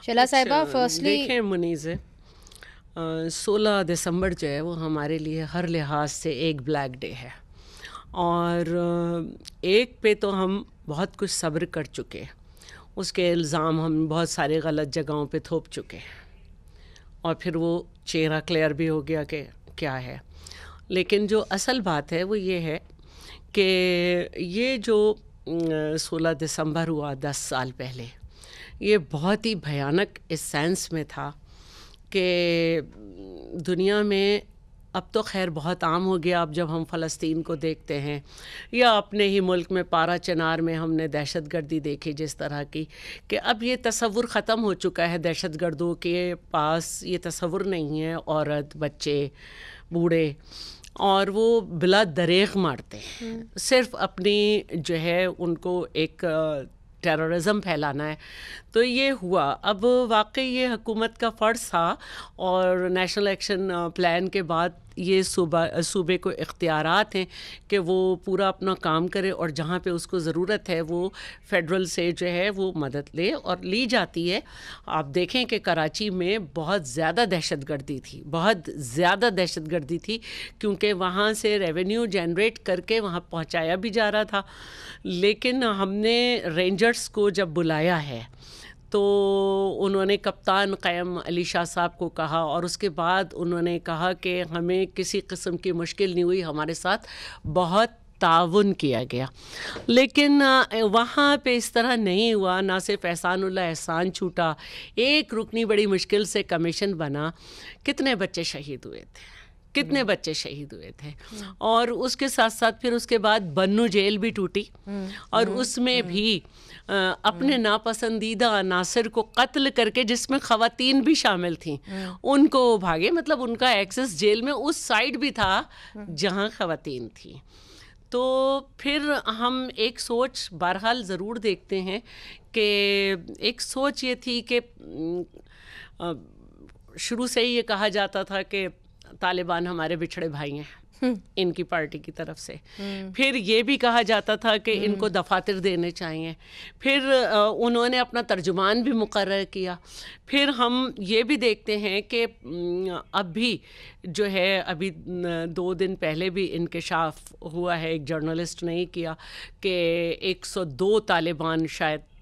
شیلا صاحبہ فرسٹلی دیکھیں منیز، 16 دسمبر جو ہے وہ ہمارے لیے ہر لحاظ سے ایک بلیک ڈے ہے، اور ایک پہ تو ہم بہت کچھ صبر کر چکے، اس کے الزام ہم بہت سارے غلط جگہوں پہ تھوپ چکے، اور پھر وہ چہرہ کلیئر بھی ہو گیا کہ کیا ہے. لیکن جو اصل بات ہے وہ یہ ہے کہ یہ جو 16 دسمبر ہوا 10 سال پہلے، یہ بہت ہی بھیانک اس سینس میں تھا کہ دنیا میں اب تو خیر بہت عام ہو گیا، اب جب ہم فلسطین کو دیکھتے ہیں یا اپنے ہی ملک میں پارا چنار میں ہم نے دہشت گردی دیکھی جس طرح کی، کہ اب یہ تصور ختم ہو چکا ہے دہشت گردوں کے پاس، یہ تصور نہیں ہے عورت بچے بوڑھے، اور وہ بلا دریغ مارتے ہیں، صرف اپنی جو ہے ان کو ایک ٹیررزم پھیلانا ہے. تو یہ ہوا. اب واقعی یہ حکومت کا فرض تھا، اور نیشنل ایکشن پلان کے بعد یہ صوبے کو اختیارات ہیں کہ وہ پورا اپنا کام کرے، اور جہاں پہ اس کو ضرورت ہے وہ فیڈرل سے جو ہے وہ مدد لے، اور لی جاتی ہے. آپ دیکھیں کہ کراچی میں بہت زیادہ دہشت گردی تھی، بہت زیادہ دہشت گردی تھی، کیونکہ وہاں سے ریونیو جنریٹ کر کے وہاں پہنچایا بھی جا رہا تھا. لیکن ہم نے رینجرز کو جب بلایا ہے تو انہوں نے کپتان قیم علی شاہ صاحب کو کہا، اور اس کے بعد انہوں نے کہا کہ ہمیں کسی قسم کی مشکل نہیں ہوئی، ہمارے ساتھ بہت تعاون کیا گیا. لیکن وہاں پہ اس طرح نہیں ہوا. نہ صرف احسان اللہ احسان چھوٹا، ایک رکنی بڑی مشکل سے کمیشن بنا. کتنے بچے شہید ہوئے تھے، کتنے بچے شہید ہوئے تھے، اور اس کے ساتھ ساتھ پھر اس کے بعد بنو جیل بھی ٹوٹی، اور اس میں بھی اپنے ناپسندیدہ عناصر کو قتل کر کے، جس میں خواتین بھی شامل تھیں، ان کو بھاگے. مطلب ان کا ایکسس جیل میں اس سائڈ بھی تھا جہاں خواتین تھیں. تو پھر ہم ایک سوچ بہرحال ضرور دیکھتے ہیں کہ ایک سوچ یہ تھی کہ شروع سے ہی یہ کہا جاتا تھا کہ طالبان ہمارے بچھڑے بھائی ہیں ان کی پارٹی کی طرف سے. پھر یہ بھی کہا جاتا تھا کہ ان کو دفاتر دینے چاہیے. پھر انہوں نے اپنا ترجمان بھی مقرر کیا. پھر ہم یہ بھی دیکھتے ہیں کہ اب بھی جو ہے، ابھی 2 دن پہلے بھی انکشاف ہوا ہے، ایک جرنلسٹ نے ہی کیا، کہ 102 طالبان شاید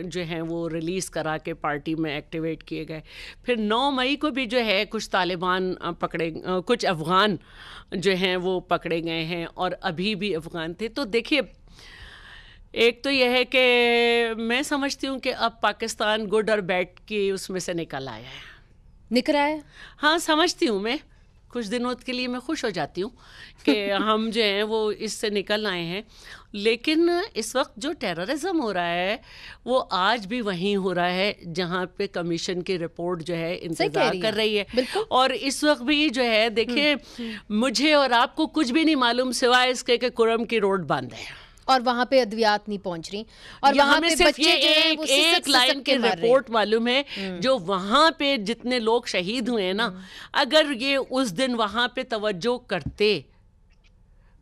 جو ہیں وہ ریلیز کرا کے پارٹی میں ایکٹیویٹ کیے گئے. پھر 9 مئی کو بھی جو ہے کچھ طالبان پکڑے، کچھ افغان جو ہیں وہ پکڑے گئے ہیں، اور ابھی بھی افغان تھے. تو دیکھیے، ایک تو یہ ہے کہ میں سمجھتی ہوں کہ اب پاکستان گڈ اور بیڈ کی اس میں سے نکل آیا ہے. نکل آیا؟ ہاں سمجھتی ہوں میں. کچھ دنوں کے لیے میں خوش ہو جاتی ہوں کہ ہم جو ہیں وہ اس سے نکل آئے ہیں. لیکن اس وقت جو ٹیررزم ہو رہا ہے وہ آج بھی وہیں ہو رہا ہے جہاں پہ کمیشن کی رپورٹ جو ہے انتظار کر رہی ہے. اور اس وقت بھی جو ہے دیکھیں، مجھے اور آپ کو کچھ بھی نہیں معلوم سوائے اس کے کہ کرم کی روڈ بند ہے، اور وہاں پہ ادویات نہیں پہنچ رہی، اور وہاں پہ صرف بچے یہ ایک لائن کی رپورٹ معلوم ہے. جو وہاں پہ جتنے لوگ شہید ہوئے ہیں نا، اگر یہ اس دن وہاں پہ توجہ کرتے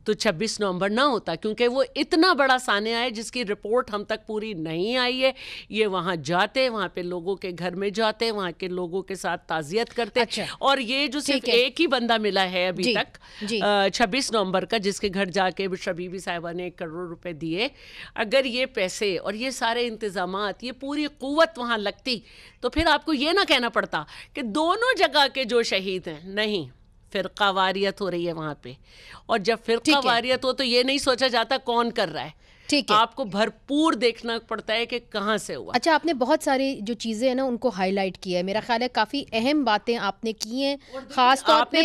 تو 26 نومبر نہ ہوتا، کیونکہ وہ اتنا بڑا سانحہ ہے جس کی رپورٹ ہم تک پوری نہیں آئی ہے. یہ وہاں جاتے، وہاں پہ لوگوں کے گھر میں جاتے، وہاں کے لوگوں کے ساتھ تعزیت کرتے. اور یہ جو صرف ایک ہی بندہ ملا ہے ابھی تک 26 نومبر کا، جس کے گھر جا کے شبیبی صاحبہ نے 1 کروڑ روپے دیے. اگر یہ پیسے اور یہ سارے انتظامات، یہ پوری قوت وہاں لگتی تو پھر آپ کو یہ نہ کہنا پڑتا کہ دونوں جگہ کے جو شہید ہیں. نہیں، فرقہ واریت ہو رہی ہے وہاں پہ، اور جب فرقہ واریت ہو تو یہ نہیں سوچا جاتا کون کر رہا ہے، آپ کو بھرپور دیکھنا پڑتا ہے کہ کہاں سے ہوا. اچھا، آپ نے بہت ساری جو چیزیں ہیں نا ان کو ہائی لائٹ کیا ہے. میرا خیال ہے کافی اہم باتیں آپ نے کی ہیں، خاص طور پہ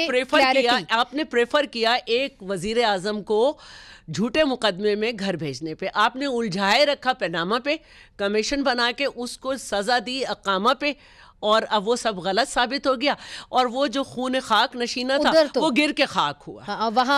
آپ نے پریفر کیا ایک وزیر اعظم کو جھوٹے مقدمے میں گھر بھیجنے پہ. آپ نے الجھائے رکھا پیناما پہ، کمیشن بنا کے اس کو سزا دی اقامہ پہ، اور اب وہ سب غلط ثابت ہو گیا. اور وہ جو خون خاک نشینہ تھا وہ گر کے خاک ہوا. وہاں